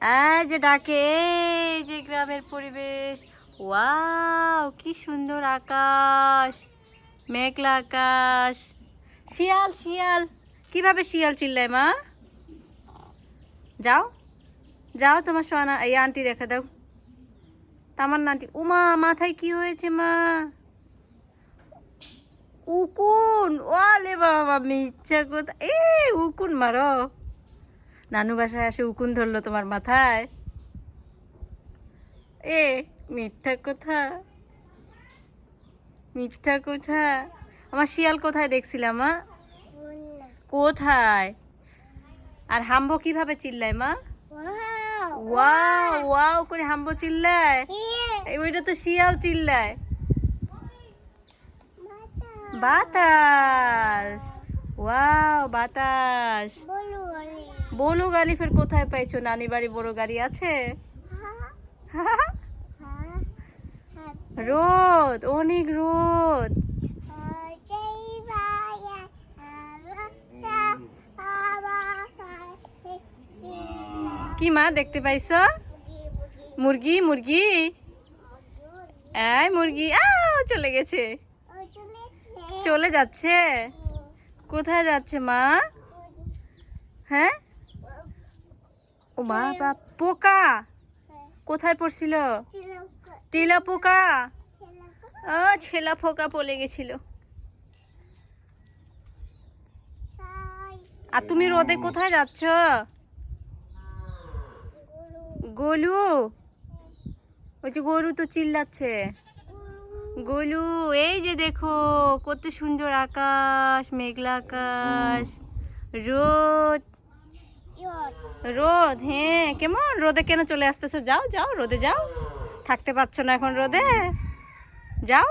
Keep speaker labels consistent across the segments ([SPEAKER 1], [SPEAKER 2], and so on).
[SPEAKER 1] এই যে ডাকে, এই যে গ্রামের পরিবেশ। ওয়াও, কি সুন্দর আকাশ, মেঘলা আকাশ। শিয়াল শিয়াল, কিভাবে শিয়াল চিল্লায় মা? যাও যাও, তোমার সোনা এই আন্টি দেখা দাও, তামান্না আন্টি। উমা, মাথায় কি হয়েছে মা? উকুন, ওলে বাবা, মিথ্যা কথা। উকুন মারো, নানু বাসায় আসে উকুন ধরলো তোমার মাথায়? মিথ্যা কথা, মিথ্যা কথা। আমার শিয়াল কোথায় দেখছিলাম মা? কোথায়? আর হাম্বো কিভাবে চিল্লায় মা? ওয়াও ওয়াও করে হাম্বো চিল্লায়। ওইটা তো শিয়াল চিল্লায়। বাতাস, ওয়াও বাতাস। বড় গাড়ি ফের কোথায় পাইছো? নানি বাড়ি বড় গাড়ি আছে? রোদ, অনেক রোদ। কি মা দেখতে পাইছো? মুরগি মুরগি, এই মুরগি চলে গেছে, চলে যাচ্ছে। কোথায় যাচ্ছে মা? হ্যাঁ, ও মা বাপ, পোকা কোথায় পড়ছিল? তিলা পোকা, ছেলা পোকা পড়ে গেছিল। আর তুমি রোদে কোথায় যাচ্ছ? গোলু, ওই যে গরু তো চিল্লাচ্ছে। গোলু, এই যে দেখো কত সুন্দর আকাশ, মেঘলা আকাশ, রোদ রোদ। হ্যাঁ, কেমন রোদে কেন চলে আসতেছো? যাও যাও, রোদে যাও, থাকতে পারছো না এখন রোদে? যাও,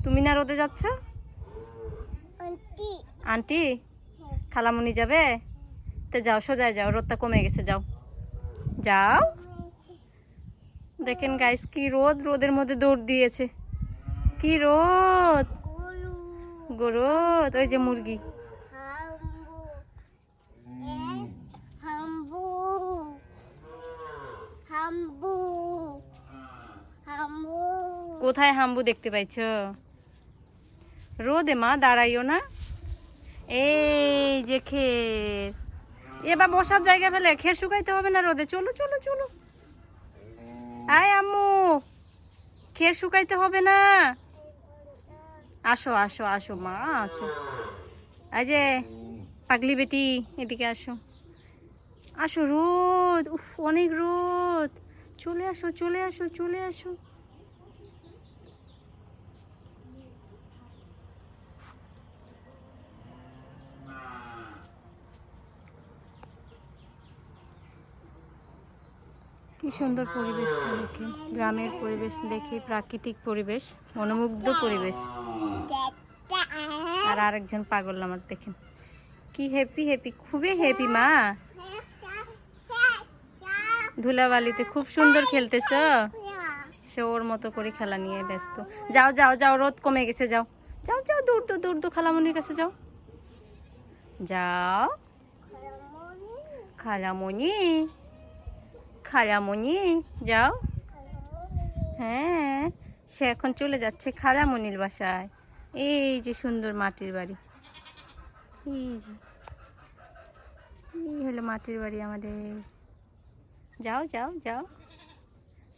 [SPEAKER 1] তুমি না রোদে যাচ্ছ? আন্টি খালামুনি যাবে তো? যাও, সোজায় যাও, রোদটা কমে গেছে, যাও যাও। দেখেন গাইস, কি রোদ, রোদের মধ্যে দৌড় দিয়েছে। কি রোদ, রোদ। ওই যে মুরগি, কোথায় হাম্বু দেখতে পাইছো? রোদে মা দাঁড়াইও না। এই যে ক্ষেত, এবার বসার জায়গা ফেলে ক্ষেত শুকাইতে হবে না রোদে। চলো চলো চলো, আয় আম্মু, ক্ষেত শুকাইতে হবে না। আসো আসো আসো মা, আসো। এই যে পাগলি বেটি, এদিকে আসো, আসো। রোদ, উফ অনেক রোদ। চলে আসো চলে আসো চলে আসো। কি সুন্দর পরিবেশটা দেখে, গ্রামের পরিবেশ দেখে, প্রাকৃতিক পরিবেশ, মনোমুগ্ধ পরিবেশ। আর আরেকজন পাগল আমার, দেখেন কি হ্যাপি হ্যাপি, খুবই হ্যাপি মা। ধুলাবালিতে খুব সুন্দর খেলতেছ, সে ওর মতো করে খেলা নিয়ে ব্যস্ত। যাও যাও যাও, রোদ কমে গেছে, যাও যাও যাও, দৌড় দৌড় দৌড় দৌড় খালামণির কাছে যাও। যাও খালামণি, খালামণি যাও। হ্যাঁ, সে এখন চলে যাচ্ছে খালামণির বাসায়। এই যে সুন্দর মাটির বাড়ি, এই যে এই হলো মাটির বাড়ি আমাদের। যাও যাও যাও,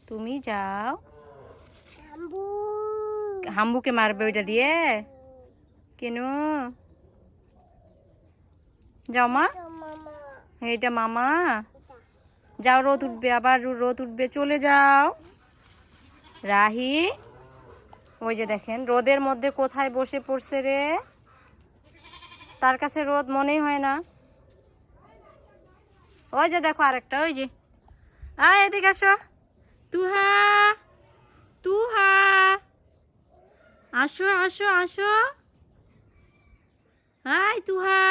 [SPEAKER 1] তুমি যাও। হাম্বুকে মারবে ওইটা দিয়ে কেন? যাও মা, এইটা মামা। যাও, রোদ উঠবে, আবার রোদ উঠবে, চলে যাও। রাহি, ওই যে দেখেন রোদের মধ্যে কোথায় বসে পড়ছে রে, তার কাছে রোদ মনেই হয় না। ওই যে দেখো আরেকটা, ওই যে, আয় এদিকে আসো। তুহা, তুহা, আসো আসো আসো। হাই তুহা,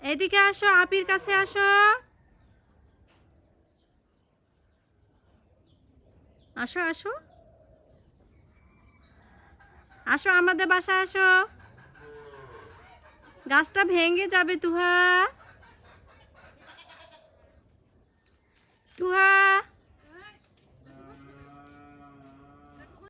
[SPEAKER 1] এদিকে আসো, আপির কাছে আসো। আসো আসো আসো, আমাদের বাসায় আসো, গাছটা ভেঙে যাবে তুহা।